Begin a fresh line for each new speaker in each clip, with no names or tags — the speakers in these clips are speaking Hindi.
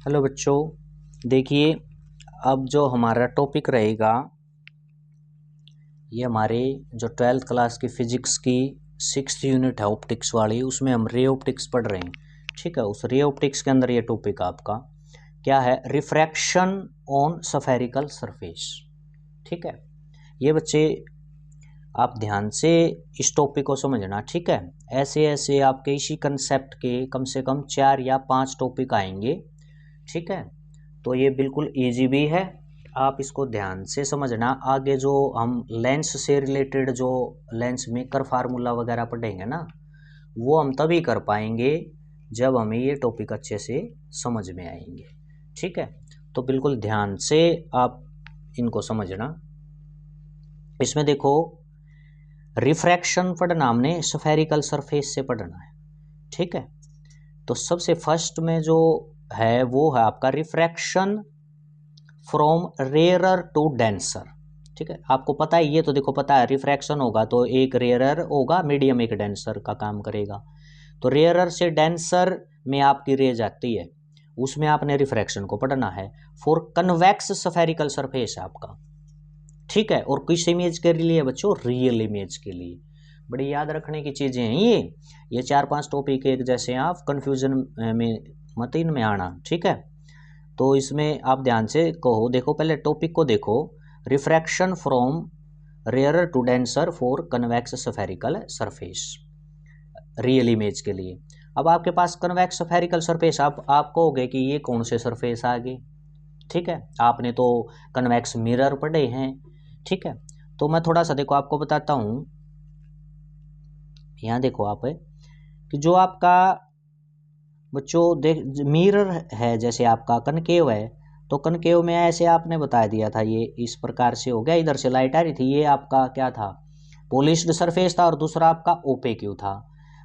हेलो बच्चों, देखिए अब जो हमारा टॉपिक रहेगा ये हमारे जो 12th क्लास की फिजिक्स की 6th यूनिट है ऑप्टिक्स वाली, उसमें हम रे ऑप्टिक्स पढ़ रहे हैं। ठीक है, उस रे ऑप्टिक्स के अंदर ये टॉपिक आपका क्या है, रिफ्रैक्शन ऑन स्फेरिकल सरफेस। ठीक है, ये बच्चे आप ध्यान से इस टॉपिक को समझना। ठीक है, ऐसे ऐसे आपके इसी कंसेप्ट के कम से कम 4 या 5 टॉपिक आएंगे। ठीक है, तो ये बिल्कुल इजी भी है, आप इसको ध्यान से समझना। आगे जो हम लेंस से रिलेटेड जो लेंस मेकर फार्मूला वगैरह पढ़ेंगे ना, वो हम तभी कर पाएंगे जब हमें ये टॉपिक अच्छे से समझ में आएंगे। ठीक है, तो बिल्कुल ध्यान से आप इनको समझना। इसमें देखो, रिफ्रैक्शन पढ़ना हमने स्फेरिकल सरफेस से पढ़ना है। ठीक है, तो सबसे फर्स्ट में जो है वो है आपका refraction from rarer to denser. ठीक है, आपको पता है, ये तो देखो पता है रिफ्रैक्शन होगा तो एक रेयरर होगा, मीडियम एक डेंसर का काम करेगा। तो रेयरर से डेंसर में आपकी रे जाती है, उसमें आपने रिफ्रैक्शन को पढ़ना है। फॉर कन्वेक्स स्फेरिकल सरफेस आपका। ठीक है, और किस इमेज के लिए बच्चों, रियल इमेज के लिए। बड़ी याद रखने की चीजें हैं ये 4-5 टॉपिक एक जैसे, आप कंफ्यूजन में मत इनमें आना। ठीक है, तो इसमें आप ध्यान से कहो, देखो पहले टॉपिक को देखो, refraction from rarer to denser for convex spherical surface, real image के लिए। अब आपके पास कन्वेक्स स्फेरिकल सरफेस, आप कहोगे कि ये कौन से सरफेस आ गए। ठीक है, आपने तो कन्वेक्स मिरर पढ़े हैं। ठीक है, तो मैं थोड़ा सा देखो आपको बताता हूं। यहाँ देखो आप कि जो आपका बच्चों देख मिरर है, जैसे आपका कनकेव है, तो कनकेव में ऐसे आपने बता दिया था, ये इस प्रकार से हो गया, इधर से लाइट आ रही थी, ये आपका क्या था, पॉलिश्ड सरफेस था, और दूसरा आपका ओपेक्यू था।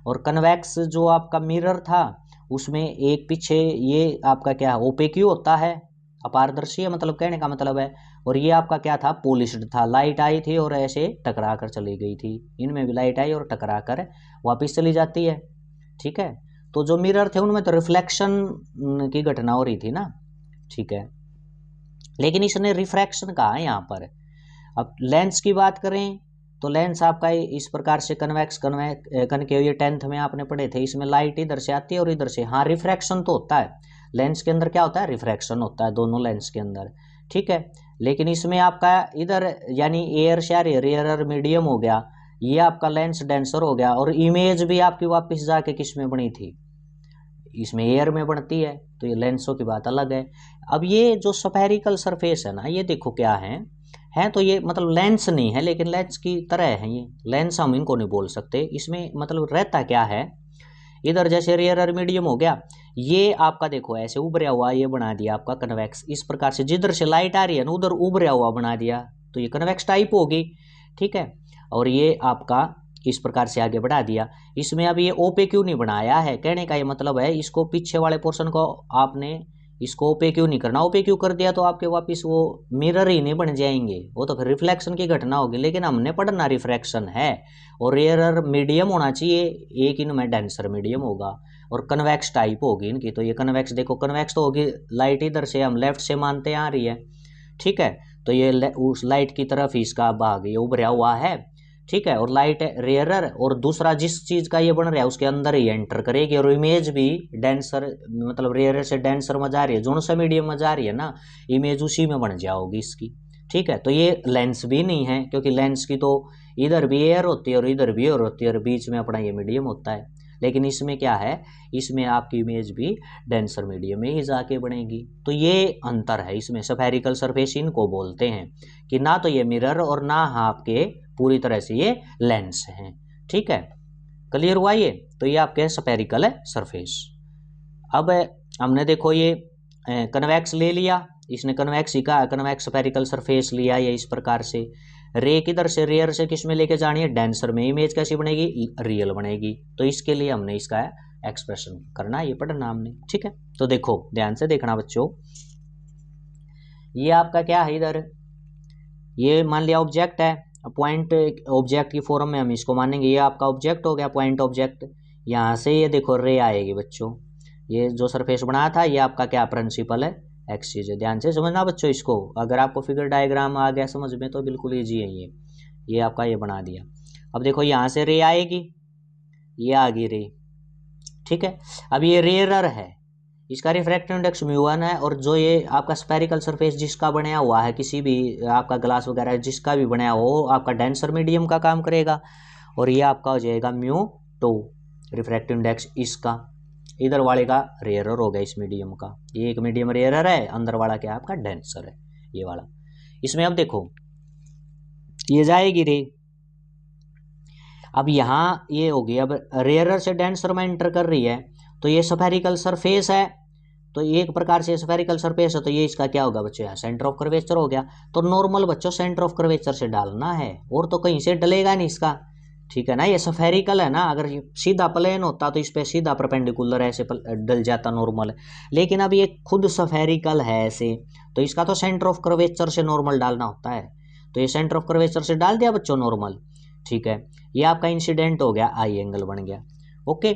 और कन्वेक्स जो आपका मिरर था, उसमें एक पीछे ये आपका क्या ओपेक्यू होता है, अपारदर्शी है, मतलब कहने का मतलब है। और ये आपका क्या था, पॉलिश्ड था। लाइट आई थी और ऐसे टकरा कर चली गई थी, इनमें भी लाइट आई और टकरा कर वापिस चली जाती है। ठीक है, तो जो मिरर थे उनमें तो रिफ्लेक्शन की घटना हो रही थी ना। ठीक है, लेकिन इसने रिफ्रैक्शन कहा है यहाँ पर। अब लेंस की बात करें तो लेंस आपका इस प्रकार से कन्वेक्स कनकेव, ये 10th में आपने पढ़े थे, इसमें लाइट इधर से आती है और इधर से। हाँ, रिफ्रैक्शन तो होता है लेंस के अंदर, क्या होता है, रिफ्रैक्शन होता है दोनों लेंस के अंदर। ठीक है, लेकिन इसमें आपका इधर यानी एयर से रेयर मीडियम हो गया, ये आपका लेंस डेंसर हो गया, और इमेज भी आपकी वापस जाके किस में बनी थी, इसमें एयर में बनती है। तो ये लेंसों की बात अलग है। अब ये जो स्फेरिकल सरफेस है ना, ये देखो क्या है तो ये मतलब लेंस नहीं है, लेकिन लेंस की तरह है ये। लेंस हम इनको नहीं बोल सकते, इसमें मतलब रहता क्या है, इधर जैसे रेयर मीडियम हो गया, ये आपका देखो ऐसे उभरा हुआ ये बना दिया आपका कन्वेक्स, इस प्रकार से जिधर से लाइट आ रही है ना उधर उभरा हुआ बना दिया, तो ये कन्वेक्स टाइप होगी। ठीक है, और ये आपका इस प्रकार से आगे बढ़ा दिया। इसमें अब ये ओपेक्यू नहीं बनाया है, कहने का ये मतलब है, इसको पीछे वाले पोर्शन को आपने इसको ओपेक्यू नहीं करना। ओपेक्यू कर दिया तो आपके वापस वो मिरर ही नहीं बन जाएंगे, वो तो फिर रिफ्लेक्शन की घटना होगी। लेकिन हमने पढ़ना रिफ्रैक्शन है, और रेयर मीडियम होना चाहिए, एक इनमें डेंसर मीडियम होगा, और कन्वेक्स टाइप होगी इनकी। तो ये कन्वेक्स देखो, कन्वेक्स तो होगी, लाइट इधर से हम लेफ्ट से मानते आ रही है। ठीक है, तो ये उस लाइट की तरफ इसका भाग ये उभरा हुआ है। ठीक है, और लाइट रेयरर, और दूसरा जिस चीज का ये बन रहा है उसके अंदर ही एंटर करेगी, और इमेज भी डेंसर मतलब रेयरर से डेंसर में जा रही है, जोन सा मीडियम में जा रही है ना, इमेज उसी में बन जाओगी इसकी। ठीक है, तो ये लेंस भी नहीं है, क्योंकि लेंस की तो इधर भी एयर होती है और इधर भी एयर होती है, और बीच में अपना ये मीडियम होता है। लेकिन इसमें क्या है, इसमें आपकी इमेज भी डेंसर मीडियम में ही जाके बनेगी। तो ये अंतर है इसमें, स्फेरिकल सरफेस इनको बोलते हैं कि ना तो ये मिरर और ना आपके पूरी तरह से ये लेंस हैं। ठीक है, क्लियर हुआ ये, तो ये आपके स्फेरिकल है सरफेस। अब हमने देखो ये कन्वेक्स ले लिया, इसने कन्वेक्स ही कहा, कन्वेक्स स्फेरिकल सरफेस लिया ये इस प्रकार से। रे किधर से, रेयर से किस में लेके जानी है, डेंसर में। इमेज कैसी बनेगी, रियल बनेगी। तो इसके लिए हमने इसका एक्सप्रेशन करना, ये पढ़ना हमने। ठीक है, तो देखो ध्यान से देखना बच्चों, ये आपका क्या है, इधर ये मान लिया ऑब्जेक्ट है, पॉइंट ऑब्जेक्ट की फॉर्म में हम इसको मानेंगे, ये आपका ऑब्जेक्ट हो गया, पॉइंट ऑब्जेक्ट। यहाँ से ये देखो रे आएगी बच्चों, ये जो सरफेस बनाया था ये आपका क्या प्रिंसिपल है एक्सिस है। ध्यान से समझना बच्चों इसको, अगर आपको फिगर डायग्राम आ गया समझ में तो बिल्कुल ईजी है ये आपका ये बना दिया। अब देखो यहाँ से रे आएगी, ये आ गई रे, ठीक है। अब ये रेयरर है, इसका रिफ्रैक्टिव इंडेक्स μ1 है, और जो ये आपका स्फेरिकल सरफेस जिसका बनाया हुआ है, किसी भी आपका ग्लास वगैरह जिसका भी बनाया हो, आपका डेंसर मीडियम का काम करेगा, और ये आपका हो जाएगा μ2 रिफ्रैक्टिव इंडेक्स इसका। इधर वाले का रेयरर हो गया इस मीडियम का, ये एक मीडियम रेयरर है, अंदर वाला क्या आपका डेंसर है ये वाला। इसमें अब देखो ये जाएगी रे, अब यहाँ ये होगी, अब रेयरर से डेंसर में एंटर कर रही है, तो ये स्फेरिकल सरफेस है, तो एक प्रकार से स्फेरिकल सरफेस है, तो ये इसका क्या होगा बच्चों, यहाँ सेंटर ऑफ कर्वेचर हो गया। तो नॉर्मल बच्चों सेंटर ऑफ कर्वेचर से डालना है, और तो कहीं से डलेगा नहीं इसका, ठीक है ना। ये स्फेरिकल है ना, अगर सीधा प्लेन होता तो इस पे सीधा परपेंडिकुलर ऐसे डल जाता नॉर्मल, लेकिन अब ये खुद स्फेरिकल है ऐसे, तो इसका तो सेंटर ऑफ कर्वेचर से नॉर्मल डालना होता है, तो ये सेंटर ऑफ कर्वेचर से डाल दिया बच्चों नॉर्मल, ठीक है। ये आपका इंसिडेंट हो गया, आई एंगल बन गया, ओके।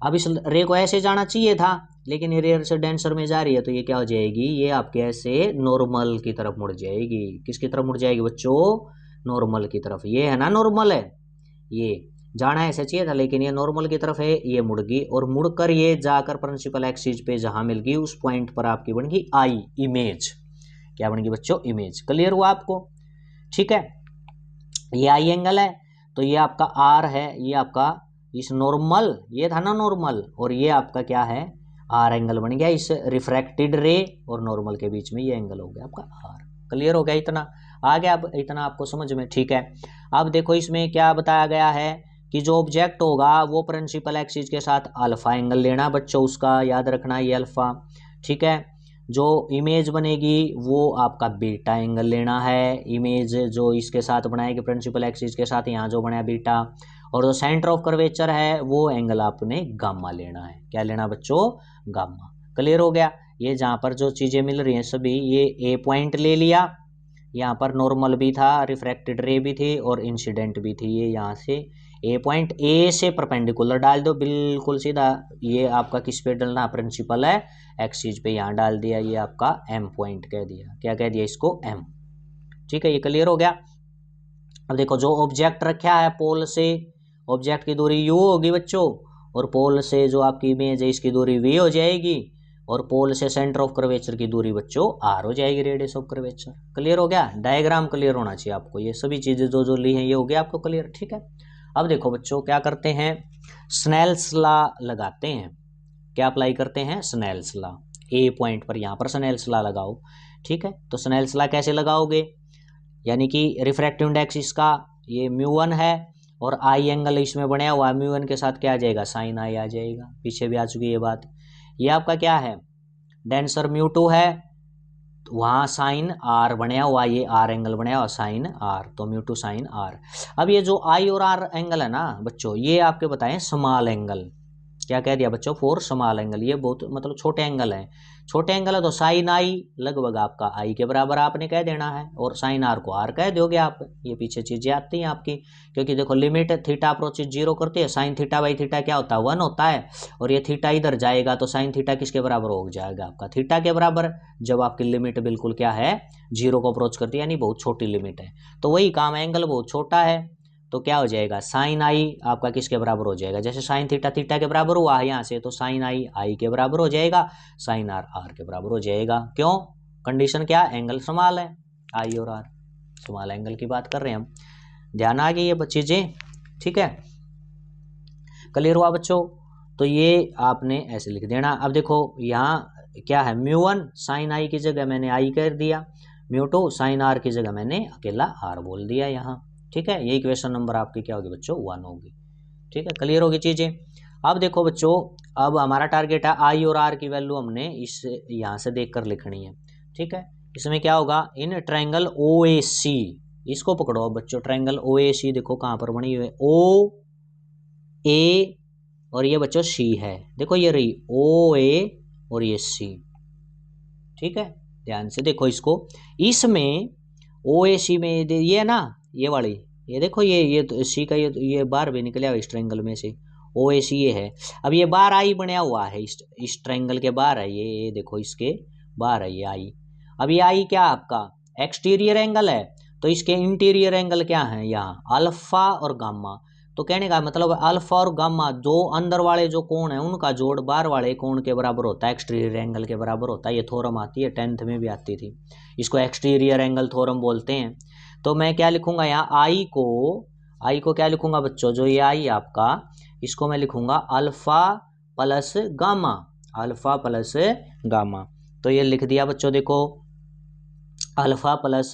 अब इस रे को ऐसे जाना चाहिए था, लेकिन ये रेयर से डेंसर में जा रही है, तो ये क्या हो जाएगी, ये आपके ऐसे नॉर्मल की तरफ मुड़ जाएगी। किसकी तरफ मुड़ जाएगी बच्चों, नॉर्मल की तरफ। ये है ना नॉर्मल है, ये जाना ऐसे चाहिए था, लेकिन ये नॉर्मल की तरफ है, ये मुड़ गई, और मुड़कर ये जाकर प्रिंसिपल एक्सिस पे जहां मिल गई उस पॉइंट पर आपकी बन गई आई इमेज। क्या बन गई बच्चों, इमेज। क्लियर हुआ आपको, ठीक है। ये आई एंगल है, तो ये आपका आर है, ये आपका इस नॉर्मल, ये था ना नॉर्मल, और ये आपका क्या है आर एंगल बन गया इस रिफ्रैक्टेड रे और नॉर्मल के बीच में, ये एंगल हो गया आपका आर। क्लियर हो गया, इतना आ गया, अब इतना आपको समझ में, ठीक है। अब देखो इसमें क्या बताया गया है कि जो ऑब्जेक्ट होगा वो प्रिंसिपल एक्सिस के साथ अल्फा एंगल लेना बच्चों, उसका याद रखना ये अल्फा, ठीक है। जो इमेज बनेगी वो आपका बीटा एंगल लेना है, इमेज जो इसके साथ बनाएगी प्रिंसिपल एक्सिस के साथ, यहाँ जो बनाया बीटा, और जो सेंटर ऑफ कर्वेचर है वो एंगल आपने गामा लेना है। क्या लेना बच्चों, गामा। क्लियर हो गया। ये जहाँ पर जो चीज़ें मिल रही हैं सभी, ये ए पॉइंट ले लिया, यहाँ पर नॉर्मल भी था, रिफ्रैक्टेड रे भी थी और इंसिडेंट भी थी, ये यहाँ से ए पॉइंट ए से परपेंडिकुलर डाल दो बिल्कुल सीधा, ये आपका किस पे डालना, प्रिंसिपल है एक्सिस पे, यहाँ डाल दिया, ये आपका एम पॉइंट कह दिया, क्या कह दिया इसको, एम, ठीक है। ये क्लियर हो गया। अब देखो जो ऑब्जेक्ट रखा है पोल से, ऑब्जेक्ट की दूरी यू होगी बच्चों, और पोल से जो आपकी इमेज है इसकी दूरी वी हो जाएगी, और पोल से सेंटर ऑफ कर्वेचर की दूरी बच्चों आर हो जाएगी, रेडियस ऑफ कर्वेचर। क्लियर हो गया, डायग्राम क्लियर होना चाहिए आपको, ये सभी चीजें जो जो ली हैं ये हो गया आपको क्लियर, ठीक है। अब देखो बच्चों क्या करते हैं, स्नेल्स लॉ लगाते हैं। क्या अप्लाई करते हैं, स्नेल्स लॉ। ए पॉइंट पर यहाँ पर स्नेल्स लॉ लगाओ, ठीक है। तो स्नेल्स लॉ कैसे लगाओगे, यानी कि रिफ्रैक्टिव इंडेक्स इसका ये μ1 है, और आई एंगल इसमें बनाया हुआ है, μ1 के साथ क्या आ जाएगा, साइन आई आ जाएगा, पीछे भी आ चुकी ये बात। ये आपका क्या है, डेंसर μ2 है, तो वहाँ साइन आर बनाया हुआ, ये आर एंगल बनाया हुआ साइन आर, तो μ2 साइन आर। अब ये जो आई और आर एंगल है ना बच्चों, ये आपके बताएं स्मॉल एंगल, क्या कह दिया बच्चों, फॉर स्मॉल एंगल, ये बहुत मतलब छोटे एंगल हैं, छोटे एंगल है तो साइन आई लगभग आपका आई के बराबर आपने कह देना है, और साइन आर को आर कह दोगे आप, ये पीछे चीजें आती हैं आपकी, क्योंकि देखो लिमिट थीटा अप्रोचेस जीरो करती है, साइन थीटा बाई थीटा क्या होता है, 1 होता है, और ये थीटा इधर जाएगा तो साइन थीटा किसके बराबर हो जाएगा आपका, थीटा के बराबर, जब आपकी लिमिट बिल्कुल क्या है, जीरो को अप्रोच करती है, यानी बहुत छोटी लिमिट है। तो वही काम, एंगल बहुत छोटा है, तो क्या हो जाएगा, साइन आई आपका किसके बराबर हो जाएगा, जैसे साइन थीटा थीटा के बराबर हुआ है यहाँ से, तो साइन आई आई के बराबर हो जाएगा, साइन आर आर के बराबर हो जाएगा। क्यों, कंडीशन क्या, एंगल स्मॉल है, आई और आर स्मॉल एंगल की बात कर रहे हैं हम। ध्यान आ गई ये चीजें, ठीक है। क्लियर हुआ बच्चों, तो ये आपने ऐसे लिख देना। अब देखो यहाँ क्या है, μ1 साइन आई की जगह मैंने आई कर दिया, μ2 साइन आर की जगह मैंने अकेला आर बोल दिया यहाँ, ठीक है। ये इक्वेशन नंबर आपकी क्या होगी बच्चों, 1 होगी, ठीक है। क्लियर होगी चीजें। अब देखो बच्चों, अब हमारा टारगेट है आई और आर की वैल्यू हमने इस यहाँ से देखकर लिखनी है, ठीक है। इसमें क्या होगा, इन ट्रायंगल ओ ए सी, इसको पकड़ो बच्चों, ट्रायंगल ओ ए सी देखो कहाँ पर बनी हुई है, ओ ए और ये बच्चों सी है, देखो ये रही ओ ए और ये सी, ठीक है। ध्यान से देखो इसको, इसमें ओ ए सी में ये है ना, ये वाली, ये देखो ये तो सी का ये बाहर भी निकला इस ट्रायंगल में से, ओ ए सी ये है। अब ये बार आई बनाया हुआ है, इस ट्रायंगल के बार है ये देखो इसके बार है ये आई। अब ये आई क्या आपका एक्सटीरियर एंगल है, तो इसके इंटीरियर एंगल क्या है यहाँ अल्फा और गामा। तो कहने का मतलब अल्फा और गामा दो अंदर वाले जो कोण है उनका जोड़ बाहर वाले कोण के बराबर होता है, एक्सटीरियर एंगल के बराबर होता है। ये थ्योरम आती है 10th में भी आती थी, इसको एक्सटीरियर एंगल थ्योरम बोलते हैं। तो मैं क्या लिखूंगा यहाँ आई को क्या लिखूंगा बच्चों, जो ये आई आपका इसको मैं लिखूंगा alpha plus gamma, alpha plus gamma. तो ये लिख दिया बच्चों देखो अल्फा प्लस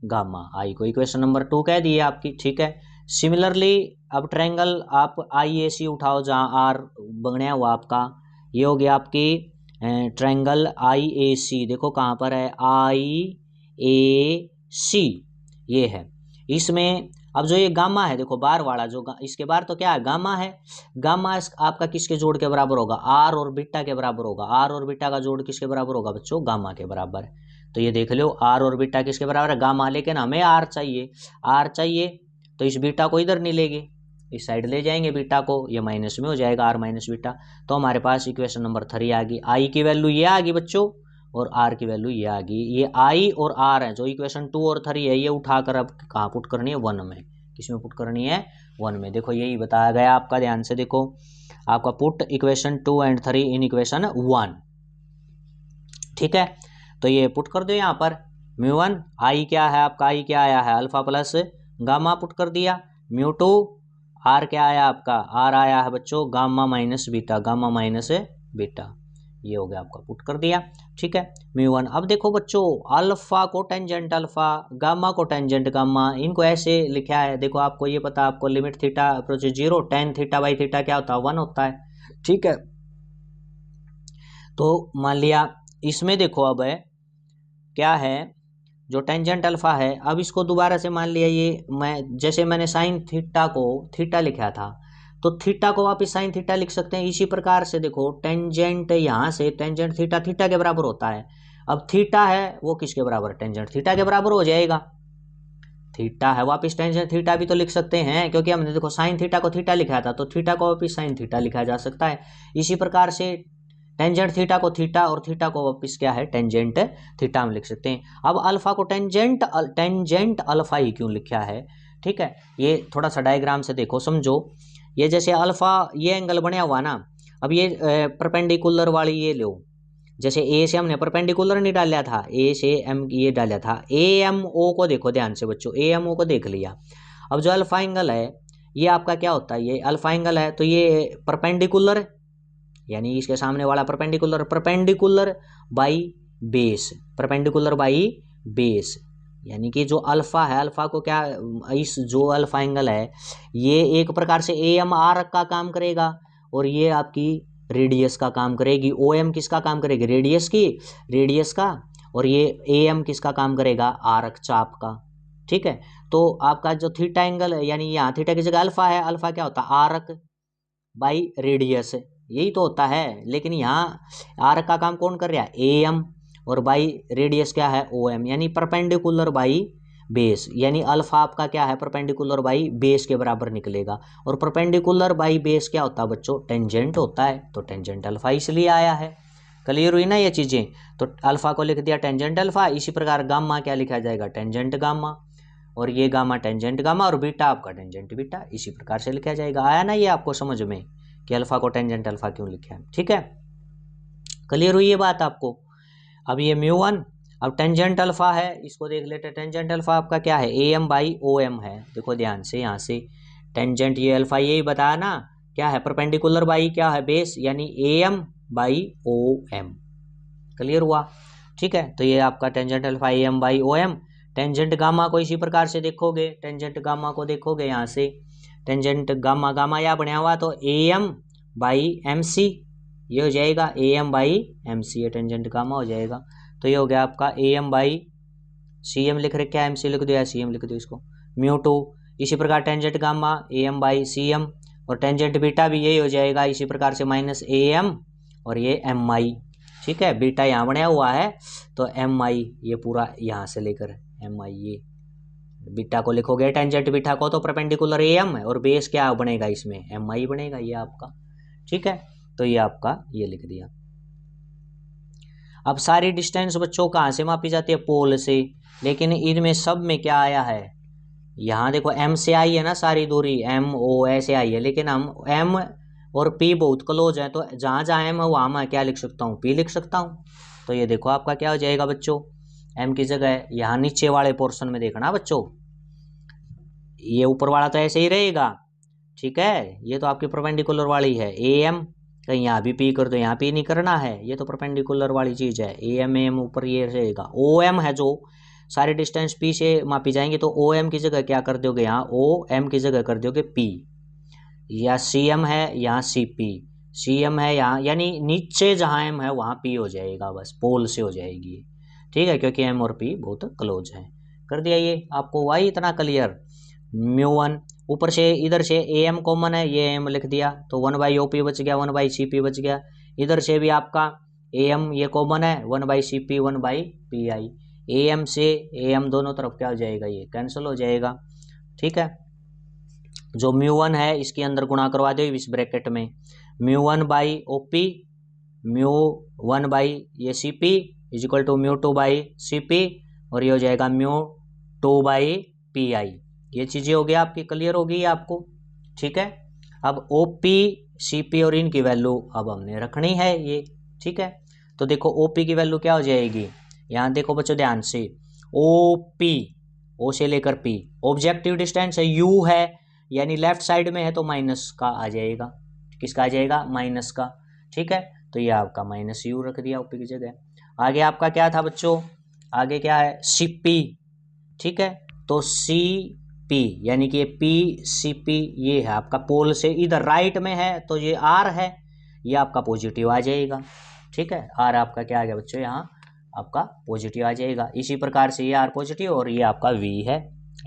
गामा आई को इक्वेशन नंबर 2 कह दी है आपकी, ठीक है। सिमिलरली अब ट्रायंगल आप आई ए सी उठाओ जहाँ आर बनाया हुआ आपका, ये हो गया आपकी ट्रायंगल आई ए सी। देखो कहाँ पर है आई ए सी, ये है। इसमें अब जो ये गामा है देखो बार वाला जो इसके बार तो क्या है गामा है, गामा आपका किसके जोड़ के बराबर होगा आर और बीटा के बराबर होगा। आर और बीटा का जोड़ किसके बराबर होगा बच्चों गामा के बराबर। तो ये देख लो आर और बीटा किसके बराबर है गामा, लेकिन हमें आर चाहिए तो इस बीटा को इधर नहीं लेंगे, इस साइड ले जाएंगे बीटा को, ये माइनस में हो जाएगा आर माइनस बीटा। तो हमारे पास इक्वेशन नंबर 3 आ गई। आई की वैल्यू ये आ गई बच्चों और आर की वैल्यू ये आ गई। ये आई और आर है जो इक्वेशन 2 और 3 है, ये उठाकर अब कहाँ पुट करनी है 1 में, किसमें पुट करनी है 1 में। देखो यही बताया गया आपका, ध्यान से देखो आपका put equation 2 and 3 in equation 1, ठीक है। तो ये पुट कर दो यहाँ पर μ1 आई क्या है आपका, आई क्या आया है अल्फा प्लस गामा पुट कर दिया, μ2 आर क्या आया आपका आर आया है बच्चों gamma minus beta, gamma minus beta, ये हो गया आपका पुट कर दिया, ठीक है μ1। अब देखो बच्चों अल्फा को टेंजेंट अल्फा, गामा को टेंजेंट गामा, इनको ऐसे लिखा है। देखो आपको ये पता, आपको limit theta approach 0 tan theta by theta क्या होता है 1 होता है, ठीक है। तो मान लिया इसमें देखो अब है क्या है जो टेंजेंट अल्फा है, अब इसको दोबारा से मान लिया ये मैं जैसे मैंने साइन थीटा को थीटा लिखा था तो थीटा को वापिस साइन थीटा लिख सकते हैं। इसी प्रकार से देखो टेंजेंट यहाँ से टेंजेंट थीटा थीटा के बराबर होता है। अब थीटा है वो किसके बराबर टेंजेंट थीटा के बराबर हो जाएगा, थीटा है वापिस टेंजेंट थीटा भी तो लिख सकते हैं, क्योंकि हमने देखो साइन थीटा को थीटा लिखा था तो थीटा को वापिस साइन थीटा लिखा जा सकता है। इसी प्रकार से टेंजेंट थीटा को थीटा और थीटा को वापिस क्या है टेंजेंट थीटा में लिख सकते हैं। अब अल्फा को टेंजेंट अल्फा ही क्यों लिखा है, ठीक है। ये थोड़ा सा डायग्राम से देखो समझो, ये जैसे अल्फा ये एंगल बनया हुआ ना, अब ये परपेंडिकुलर वाली ये लो, जैसे ए से हमने परपेंडिकुलर नहीं डाला था, ए से एम ये डाला था, ए एम ओ को देखो ध्यान से बच्चों, ए एम ओ को देख लिया। अब जो अल्फा एंगल है ये आपका क्या होता है, ये अल्फा एंगल है तो ये परपेंडिकुलर यानी इसके सामने वाला perpendicular by base, perpendicular by base, यानी कि जो अल्फा है अल्फा को क्या इस जो अल्फा एंगल है ये एक प्रकार से ए एम आर का काम करेगा और ये आपकी रेडियस का काम करेगी। ओ एम किसका काम करेगी रेडियस का, और ये ए एम किसका काम करेगा आर्क चाप का, ठीक है। तो आपका जो थीटा एंगल है यानी यहाँ थीटा की जगह अल्फा है, अल्फा क्या होता है आर्क बाई रेडियस, यही तो होता है। लेकिन यहाँ आर का काम कौन कर रहा है ए एम और बाई रेडियस क्या है ओ एम, यानी परपेंडिकुलर बाई बेस, यानी अल्फा आपका क्या है परपेंडिकुलर बाई बेस के बराबर निकलेगा। और परपेंडिकुलर बाई बेस क्या होता है बच्चों टेंजेंट होता है, तो टेंजेंट अल्फा इसलिए आया है। क्लियर हुई ना ये चीज़ें, तो अल्फा को लिख दिया टेंजेंट अल्फा। इसी प्रकार गामा क्या लिखा जाएगा टेंजेंट गामा, और ये गामा टेंजेंट गामा और बीटा आपका टेंजेंट बीटा, इसी प्रकार से लिखा जाएगा। आया ना ये आपको समझ में कि अल्फा को टेंजेंट अल्फा क्यों लिखा है, ठीक है। क्लियर हुई ये बात आपको। अब ये μ1 अब टेंजेंट अल्फा है, इसको देख लेते हैं। टेंजेंट अल्फा आपका क्या है A M by O M है। देखो ध्यान से यहाँ से टेंजेंट ये अल्फा यही बताया ना क्या है परपेंडिकुलर बाई क्या है बेस, यानी A M by O M. Clear हुआ, ठीक है। तो ये आपका tangent alpha A M by O M. Tangent gamma को इसी प्रकार से देखोगे, टेंजेंट गामा को देखोगे यहाँ से टेंजेंट गामा, गामा या बनाया हुआ तो A M by M C, ये हो जाएगा A M by M C, ये टेंजेंट गामा हो जाएगा। तो ये हो गया आपका A M by C M लिख रखा है, एम सी लिख दो या सी एम लिख दो इसको μ2। इसी प्रकार tangent gamma A M by C M, और टेंजेंट बीटा भी यही हो जाएगा इसी प्रकार से माइनस ए एम और ये एम आई, ठीक है। बीटा यहाँ बनाया हुआ है तो एम आई ये पूरा यहाँ से लेकर एम आई ये बीटा को लिखोगे टेंजेंट बीटा को तो परपेंडिकुलर ए एम है, और बेस क्या बनेगा इसमें, एम आई बनेगा ये आपका। ठीक है, तो ये आपका ये लिख दिया। अब सारी डिस्टेंस बच्चों कहाँ से मापी जाती है, पोल से, लेकिन इनमें सब में क्या आया है, यहाँ देखो एम से आई है ना सारी दूरी, एम ओ ऐसे आई है, लेकिन हम एम और पी बहुत क्लोज है, तो जहाँ जहाँ एम है वहाँ मैं क्या लिख सकता हूँ, पी लिख सकता हूँ। तो ये देखो आपका क्या हो जाएगा बच्चों, एम की जगह यहाँ नीचे वाले पोर्शन में देखना बच्चों, ये ऊपर वाला तो ऐसे ही रहेगा, ठीक है, ये तो आपकी परपेंडिकुलर वाली है ए एम, कहीं यहाँ भी पी कर दो, यहाँ पी नहीं करना है, ये तो परपेंडिकुलर वाली चीज है, ए एम ऊपर ये रहेगा। ओ एम है जो सारे डिस्टेंस पी से मापी जाएंगे, तो ओ एम की जगह क्या कर दोगे, यहाँ ओ एम की जगह कर दोगे पी, या सी एम है यहाँ सी पी, सी एम है यहाँ, यानी नीचे जहाँ एम है वहाँ पी हो जाएगा, बस पोल से हो जाएगी, ठीक है, क्योंकि एम और पी बहुत क्लोज है। कर दिया ये आपको वाई इतना क्लियर। म्यू वन, ऊपर से इधर से ए एम कॉमन है, ये एम लिख दिया, तो 1/OP बच गया, 1/CP बच गया, इधर से भी आपका ए एम ये कॉमन है, 1/CP 1/PI, ए एम से ए एम दोनों तरफ क्या हो जाएगा, ये कैंसिल हो जाएगा। ठीक है, जो म्यू वन है इसके अंदर गुणा करवा दो इस ब्रैकेट में, म्यू 1/OP, म्यू 1/ ये CP is equal to mu 2/CP, और ये हो जाएगा म्यू 2/PI। ये चीजें हो गई आपकी, क्लियर हो गई आपको। ठीक है, अब OP CP और इनकी वैल्यू अब हमने रखनी है ये। ठीक है, तो देखो OP की वैल्यू क्या हो जाएगी, यहाँ देखो बच्चों ध्यान से, OP O से लेकर P ऑब्जेक्टिव डिस्टेंस है, U है, यानी लेफ्ट साइड में है तो माइनस का आ जाएगा, किसका आ जाएगा, माइनस का। ठीक है, तो ये आपका -U रख दिया OP की जगह। आगे आपका क्या था बच्चों, आगे क्या है, CP। ठीक है, तो CP यानी कि PCP ये है आपका पोल से इधर राइट में है, तो ये R है, ये आपका पॉजिटिव आ जाएगा। ठीक है, R आपका क्या आ गया बच्चों, यहाँ आपका पॉजिटिव आ जाएगा। इसी प्रकार से ये R पॉजिटिव और ये आपका V है,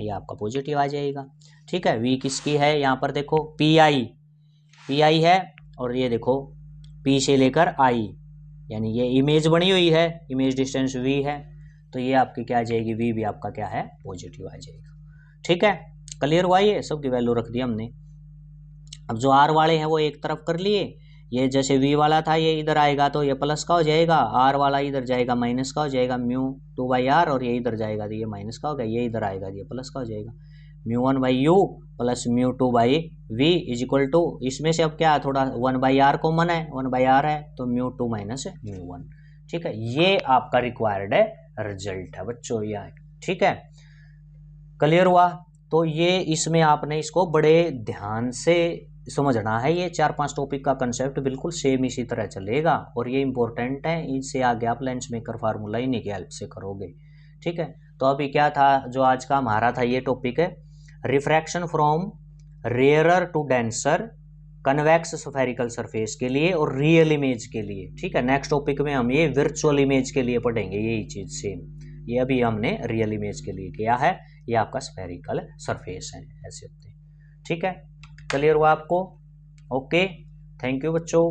ये आपका पॉजिटिव आ जाएगा। ठीक है, V किसकी है, यहाँ पर देखो PI है, और ये देखो P से लेकर I, यानी ये इमेज बनी हुई है, इमेज डिस्टेंस V है, तो ये आपकी क्या आ जाएगी, V भी आपका क्या है, पॉजिटिव आ जाएगा। ठीक है, क्लियर हुआ, ये सबकी वैल्यू रख दी हमने। अब जो R वाले हैं वो एक तरफ कर लिए, ये जैसे V वाला था ये इधर आएगा तो ये प्लस का हो जाएगा, R वाला इधर जाएगा माइनस का हो जाएगा, म्यू 2/R, और ये इधर जाएगा तो ये माइनस का हो गया, ये इधर आएगा तो ये प्लस का हो जाएगा, mu 1/U plus mu 2/V is equal to, इसमें से अब क्या थोड़ा 1/R कॉमन है, 1/R है तो म्यू 2 माइनस म्यू 1। ठीक है, ये आपका रिक्वायर्ड है रिजल्ट है बच्चों यह। ठीक है, क्लियर हुआ, तो ये इसमें आपने इसको बड़े ध्यान से समझना है, ये 4-5 टॉपिक का कंसेप्ट बिल्कुल सेम इसी तरह चलेगा, और ये इंपॉर्टेंट है, इनसे आगे आप लेंस मेकर फार्मूला इन्हीं की हेल्प से करोगे। ठीक है, तो अभी क्या था जो आज का हमारा था, ये टॉपिक है refraction from rarer to denser convex spherical surface के लिए और रियल इमेज के लिए। ठीक है, नेक्स्ट टॉपिक में हम ये वर्चुअल इमेज के लिए पढ़ेंगे यही चीज सेम, ये अभी हमने रियल इमेज के लिए किया है, ये आपका स्फेरिकल सरफेस है ऐसे होते हैं। ठीक है, क्लियर हुआ आपको, ओके, थैंक यू बच्चों।